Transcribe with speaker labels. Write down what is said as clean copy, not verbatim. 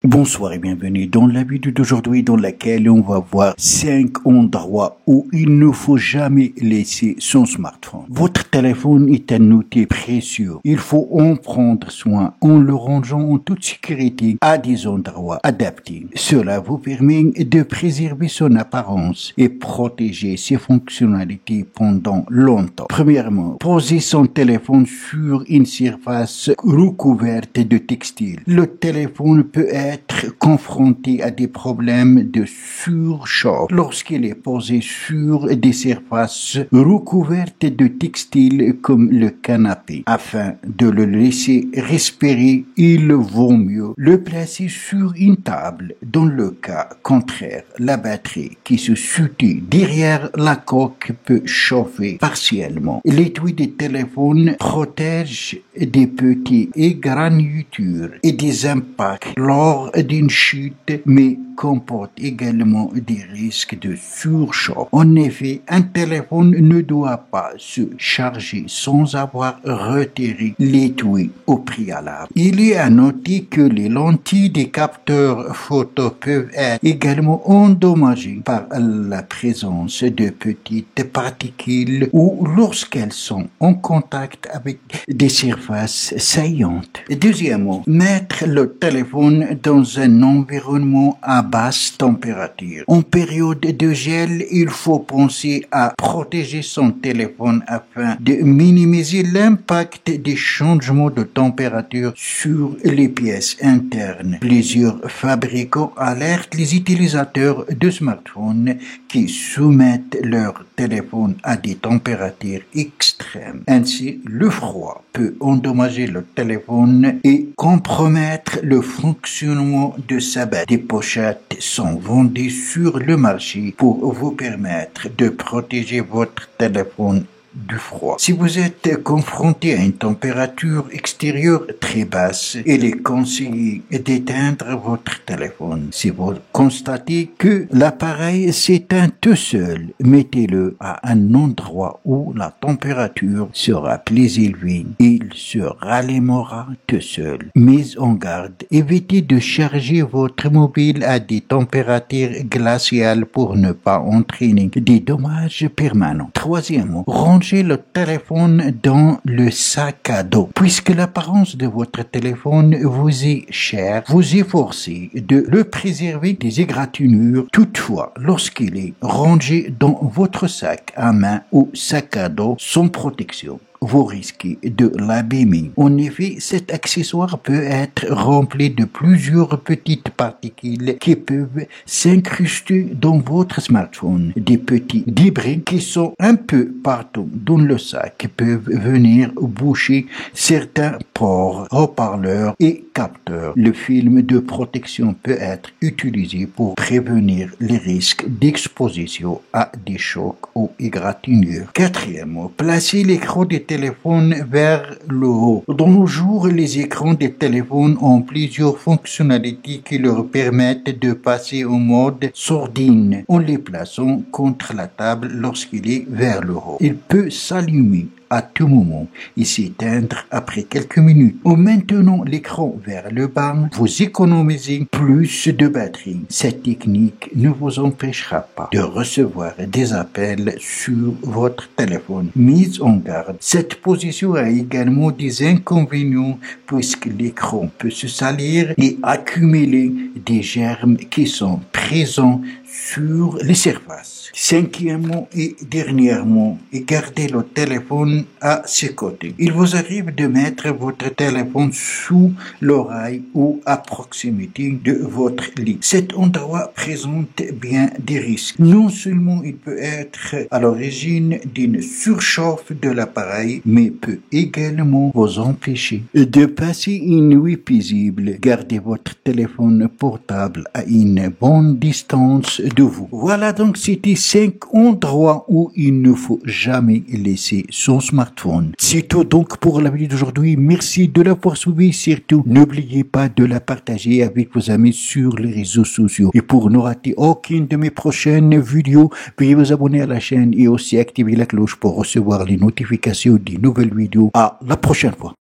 Speaker 1: Bonsoir et bienvenue dans la vidéo d'aujourd'hui dans laquelle on va voir 5 endroits où il ne faut jamais laisser son smartphone. Votre téléphone est un outil précieux. Il faut en prendre soin en le rangeant en toute sécurité à des endroits adaptés. Cela vous permet de préserver son apparence et protéger ses fonctionnalités pendant longtemps. Premièrement, posez son téléphone sur une surface recouverte de textile. Le téléphone peut être confronté à des problèmes de surchauffe lorsqu'il est posé sur des surfaces recouvertes de textiles comme le canapé. Afin de le laisser respirer, il vaut mieux le placer sur une table. Dans le cas contraire, la batterie qui se situe derrière la coque peut chauffer partiellement. L'étui du téléphone protège des petits égratignures et des impacts lors d'une chute, mais comporte également des risques de surchauffe. En effet, un téléphone ne doit pas se charger sans avoir retiré l'étui au préalable. Il est à noter que les lentilles des capteurs photo peuvent être également endommagées par la présence de petites particules ou lorsqu'elles sont en contact avec des surfaces saillantes. Deuxièmement, mettre le téléphone dans un environnement à basse température. En période de gel, il faut penser à protéger son téléphone afin de minimiser l'impact des changements de température sur les pièces internes. Plusieurs fabricants alertent les utilisateurs de smartphones qui soumettent leur téléphone à des températures extrêmes. Ainsi, le froid peut endommager le téléphone et compromettre le fonctionnement de sa batterie. Des pochettes sont vendues sur le marché pour vous permettre de protéger votre téléphone du froid. Si vous êtes confronté à une température extérieure très basse, il est conseillé d'éteindre votre téléphone. Si vous constatez que l'appareil s'éteint tout seul, mettez-le à un endroit où la température sera plus élevée. Il se rallumera tout seul. Mise en garde, évitez de charger votre mobile à des températures glaciales pour ne pas entraîner des dommages permanents. Troisièmement, rangez le téléphone dans le sac à dos. Puisque l'apparence de votre téléphone vous est chère, vous efforcez de le préserver des égratignures. Toutefois, lorsqu'il est rangé dans votre sac à main ou sac à dos sans protection, vous risquez de l'abîmer. En effet, cet accessoire peut être rempli de plusieurs petites particules qui peuvent s'incruster dans votre smartphone. Des petits débris qui sont un peu partout dans le sac peuvent venir boucher certains ports, haut-parleurs et capteurs. Le film de protection peut être utilisé pour prévenir les risques d'exposition à des chocs ou égratignures. Quatrièmement, placez l'écran des téléphones vers le haut. Dans nos jours, les écrans des téléphones ont plusieurs fonctionnalités qui leur permettent de passer au mode sourdine en les plaçant contre la table lorsqu'il est vers le haut. Il peut s'allumer à tout moment et s'éteindre après quelques minutes. En maintenant l'écran vers le bas, vous économisez plus de batterie. Cette technique ne vous empêchera pas de recevoir des appels sur votre téléphone. Mise en garde, cette position a également des inconvénients puisque l'écran peut se salir et accumuler des germes qui sont présents sur les surfaces. Cinquièmement et dernièrement, gardez le téléphone à ses côtés. Il vous arrive de mettre votre téléphone sous l'oreille ou à proximité de votre lit. Cet endroit présente bien des risques. Non seulement il peut être à l'origine d'une surchauffe de l'appareil, mais peut également vous empêcher de passer une nuit paisible. Gardez votre téléphone portable à une bonne distance de vous. Voilà donc, c'était 5 endroits où il ne faut jamais laisser son smartphone. C'est tout donc pour la vidéo d'aujourd'hui. Merci de l'avoir suivi. Surtout, n'oubliez pas de la partager avec vos amis sur les réseaux sociaux. Et pour ne rater aucune de mes prochaines vidéos, veuillez vous abonner à la chaîne et aussi activer la cloche pour recevoir les notifications des nouvelles vidéos. À la prochaine fois.